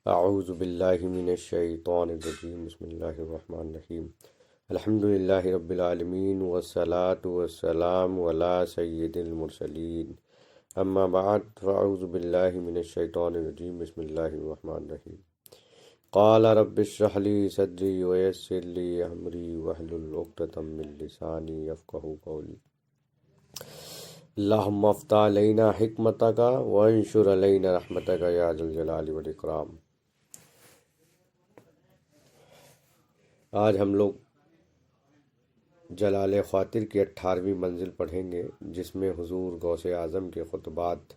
اعوذ باللہ من الشیطان الرجیم بسم اللہ الرحمن الرحیم الحمد للہ رب العالمین والصلاة والسلام علی سید المرسلین اما بعد فاعوذ باللہ من الشیطان الرجیم بسم اللہ الرحمن الرحیم قال رب اشرح لی صدری ویسر لی امری واحلل عقدۃ من لسانی یفقہوا قولی اللہم افتح علینا حکمتک وانشر علینا رحمتک یا ذا الجلال والاکرام۔ آج ہم لوگ جلال خاطر کی 18ویں منزل پڑھیں گے، جس میں حضور غوث اعظم کے خطبات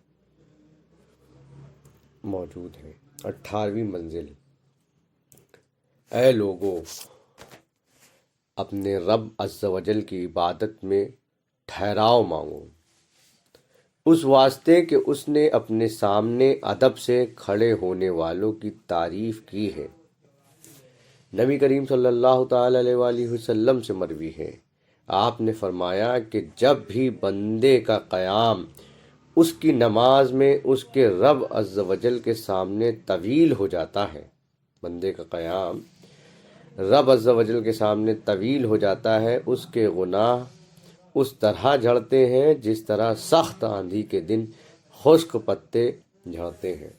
موجود ہیں۔ 18ویں منزل: اے لوگو، اپنے رب عز و جل کی عبادت میں ٹھہراؤ مانگو، اس واسطے کہ اس نے اپنے سامنے ادب سے کھڑے ہونے والوں کی تعریف کی ہے۔ نبی کریم صلی اللہ تعالی علیہ وآلہ وسلم سے مروی ہے، آپ نے فرمایا کہ جب بھی بندے کا قیام اس کی نماز میں اس کے رب عز و جل کے سامنے طویل ہو جاتا ہے، بندے کا قیام رب عز و جل کے سامنے طویل ہو جاتا ہے، اس کے گناہ اس طرح جھڑتے ہیں جس طرح سخت آندھی کے دن خشک پتے جھڑتے ہیں۔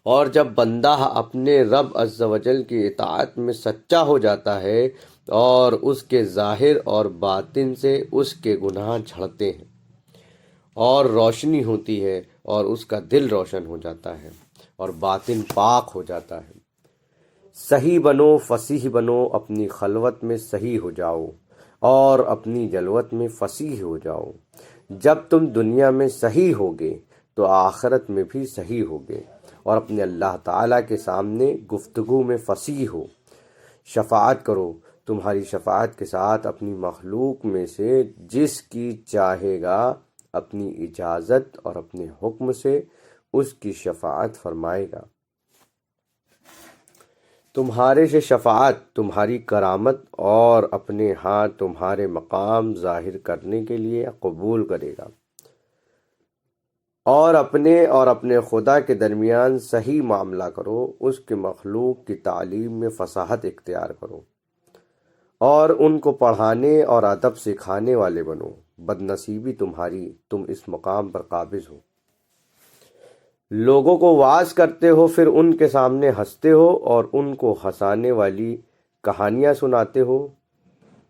اور جب بندہ اپنے رب عز و جل کی اطاعت میں سچا ہو جاتا ہے اور اس کے ظاہر اور باطن سے اس کے گناہ جھڑتے ہیں اور روشنی ہوتی ہے اور اس کا دل روشن ہو جاتا ہے اور باطن پاک ہو جاتا ہے۔ صحیح بنو، فصیح بنو، اپنی خلوت میں صحیح ہو جاؤ اور اپنی جلوت میں فصیح ہو جاؤ۔ جب تم دنیا میں صحیح ہوگے تو آخرت میں بھی صحیح ہوگے اور اپنے اللہ تعالیٰ کے سامنے گفتگو میں فصیح ہو۔ شفاعت کرو، تمہاری شفاعت کے ساتھ اپنی مخلوق میں سے جس کی چاہے گا اپنی اجازت اور اپنے حکم سے اس کی شفاعت فرمائے گا۔ تمہارے سے شفاعت تمہاری کرامت اور اپنے ہاں تمہارے مقام ظاہر کرنے کے لیے قبول کرے گا، اور اپنے خدا کے درمیان صحیح معاملہ کرو، اس کے مخلوق کی تعلیم میں فصاحت اختیار کرو اور ان کو پڑھانے اور ادب سکھانے والے بنو۔ بد نصیبی تمہاری، تم اس مقام پر قابض ہو۔ لوگوں کو واعظ کرتے ہو، پھر ان کے سامنے ہنستے ہو اور ان کو ہنسانے والی کہانیاں سناتے ہو،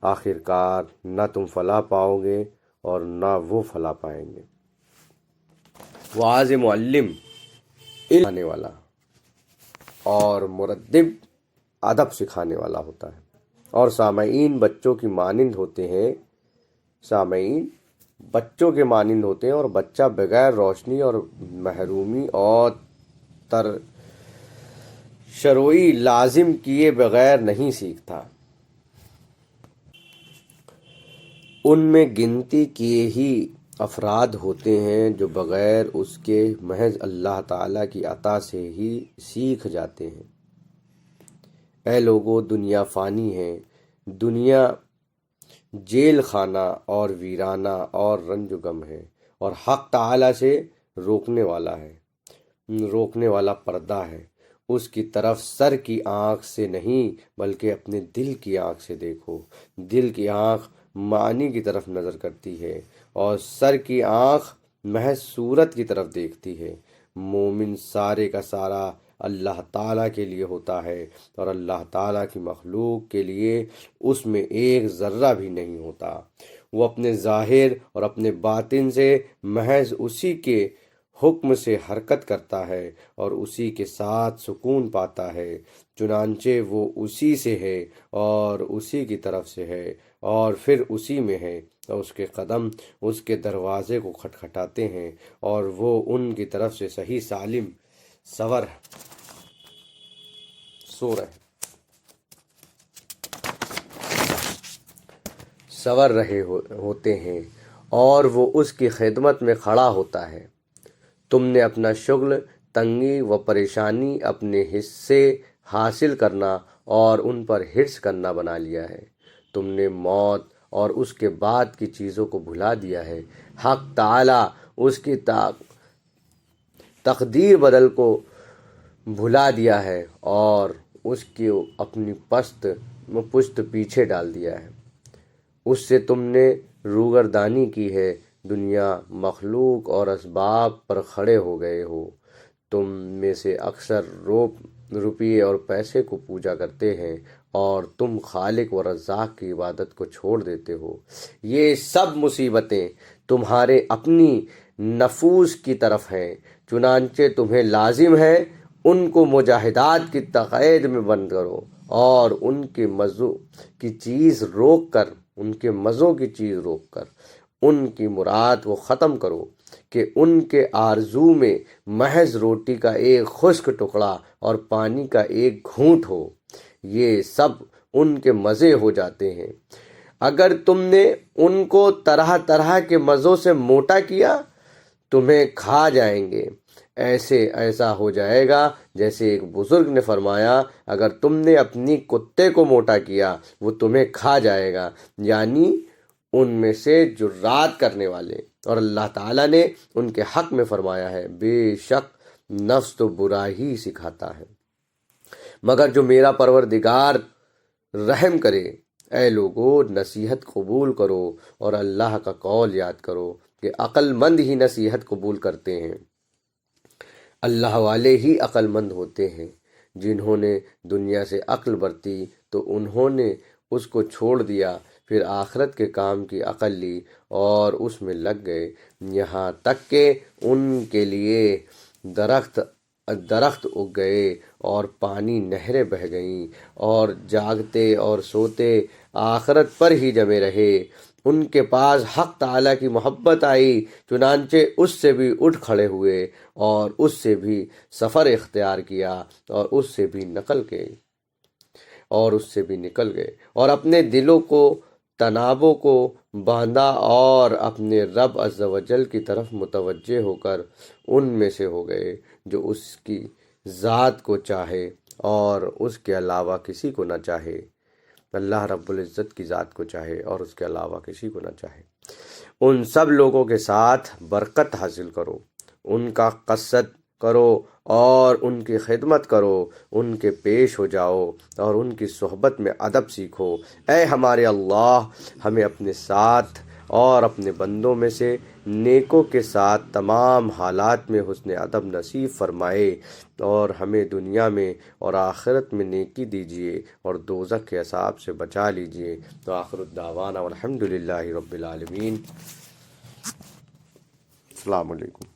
آخر کار نہ تم فلاح پاؤ گے اور نہ وہ فلاح پائیں گے۔ واعظ معلم علم سکھانے والا اور مردب ادب سکھانے والا ہوتا ہے، اور سامعین بچوں کی مانند ہوتے ہیں، سامعین بچوں کے مانند ہوتے ہیں، اور بچہ بغیر روشنی اور محرومی اور ترشروئی لازم کیے بغیر نہیں سیکھتا۔ ان میں گنتی کیے ہی افراد ہوتے ہیں جو بغیر اس کے محض اللہ تعالیٰ کی عطا سے ہی سیکھ جاتے ہیں۔ اے لوگو، دنیا فانی ہے، دنیا جیل خانہ اور ویرانہ اور رنج و غم ہے، اور حق تعالیٰ سے روکنے والا پردہ ہے۔ اس کی طرف سر کی آنکھ سے نہیں بلکہ اپنے دل کی آنکھ سے دیکھو۔ دل کی آنکھ معنی کی طرف نظر کرتی ہے اور سر کی آنکھ محض صورت کی طرف دیکھتی ہے۔ مومن سارے کا سارا اللہ تعالیٰ کے لیے ہوتا ہے اور اللہ تعالیٰ کی مخلوق کے لیے اس میں ایک ذرہ بھی نہیں ہوتا۔ وہ اپنے ظاہر اور اپنے باطن سے محض اسی کے حکم سے حرکت کرتا ہے اور اسی کے ساتھ سکون پاتا ہے، چنانچہ وہ اسی سے ہے اور اسی کی طرف سے ہے اور پھر اسی میں ہے، اور اس کے قدم اس کے دروازے کو کھٹکھٹاتے ہیں اور وہ ان کی طرف سے صحیح سالم سور رہے ہوتے ہیں اور وہ اس کی خدمت میں کھڑا ہوتا ہے۔ تم نے اپنا شغل تنگی و پریشانی اپنے حصے حاصل کرنا اور ان پر حرص کرنا بنا لیا ہے۔ تم نے موت اور اس کے بعد کی چیزوں کو بھلا دیا ہے۔ حق تعالیٰ اس کی تقدیر بدل کو بھلا دیا ہے اور اس کی اپنی پشت پیچھے ڈال دیا ہے۔ اس سے تم نے روگردانی کی ہے، دنیا، مخلوق اور اسباب پر کھڑے ہو گئے ہو۔ تم میں سے اکثر روپیے اور پیسے کو پوجا کرتے ہیں اور تم خالق و رزاق کی عبادت کو چھوڑ دیتے ہو۔ یہ سب مصیبتیں تمہارے اپنی نفوس کی طرف ہیں، چنانچہ تمہیں لازم ہے ان کو مجاہدات کی تقید میں بند کرو اور ان کے مزوں کی چیز روک کر ان کی مراد کو ختم کرو کہ ان کے آرزو میں محض روٹی کا ایک خشک ٹکڑا اور پانی کا ایک گھونٹ ہو، یہ سب ان کے مزے ہو جاتے ہیں۔ اگر تم نے ان کو طرح طرح کے مزوں سے موٹا کیا، تمہیں کھا جائیں گے۔ ایسا ہو جائے گا جیسے ایک بزرگ نے فرمایا، اگر تم نے اپنی کتے کو موٹا کیا وہ تمہیں کھا جائے گا، یعنی ان میں سے جرات کرنے والے۔ اور اللہ تعالیٰ نے ان کے حق میں فرمایا ہے، بے شک نفس تو برا ہی سکھاتا ہے مگر جو میرا پروردگار رحم کرے۔ اے لوگو، نصیحت قبول کرو اور اللہ کا قول یاد کرو کہ عقل مند ہی نصیحت قبول کرتے ہیں۔ اللہ والے ہی عقل مند ہوتے ہیں۔ جنہوں نے دنیا سے عقل برتی تو انہوں نے اس کو چھوڑ دیا، پھر آخرت کے کام کی عقل لی اور اس میں لگ گئے، یہاں تک کہ ان کے لیے درخت اگ گئے اور پانی نہریں بہہ گئیں، اور جاگتے اور سوتے آخرت پر ہی جمے رہے۔ ان کے پاس حق تعالیٰ کی محبت آئی، چنانچہ اس سے بھی اٹھ کھڑے ہوئے اور اس سے بھی سفر اختیار کیا اور اس سے بھی نکل گئے اور اپنے دلوں کو تنابوں کو باندھا اور اپنے رب عز و جل کی طرف متوجہ ہو کر ان میں سے ہو گئے جو اس کی ذات کو چاہے اور اس کے علاوہ کسی کو نہ چاہے۔ اللہ رب العزت کی ذات کو چاہے اور اس کے علاوہ کسی کو نہ چاہے۔ ان سب لوگوں کے ساتھ برکت حاصل کرو، ان کا قصد کرو اور ان کی خدمت کرو، ان کے پیش ہو جاؤ اور ان کی صحبت میں ادب سیکھو۔ اے ہمارے اللہ، ہمیں اپنے ساتھ اور اپنے بندوں میں سے نیکوں کے ساتھ تمام حالات میں حسن ادب نصیب فرمائے اور ہمیں دنیا میں اور آخرت میں نیکی دیجیے اور دوزخ کے عذاب سے بچا لیجیے۔ تو آخر الدعوانا والحمد للہ رب العالمین۔ السلام علیکم۔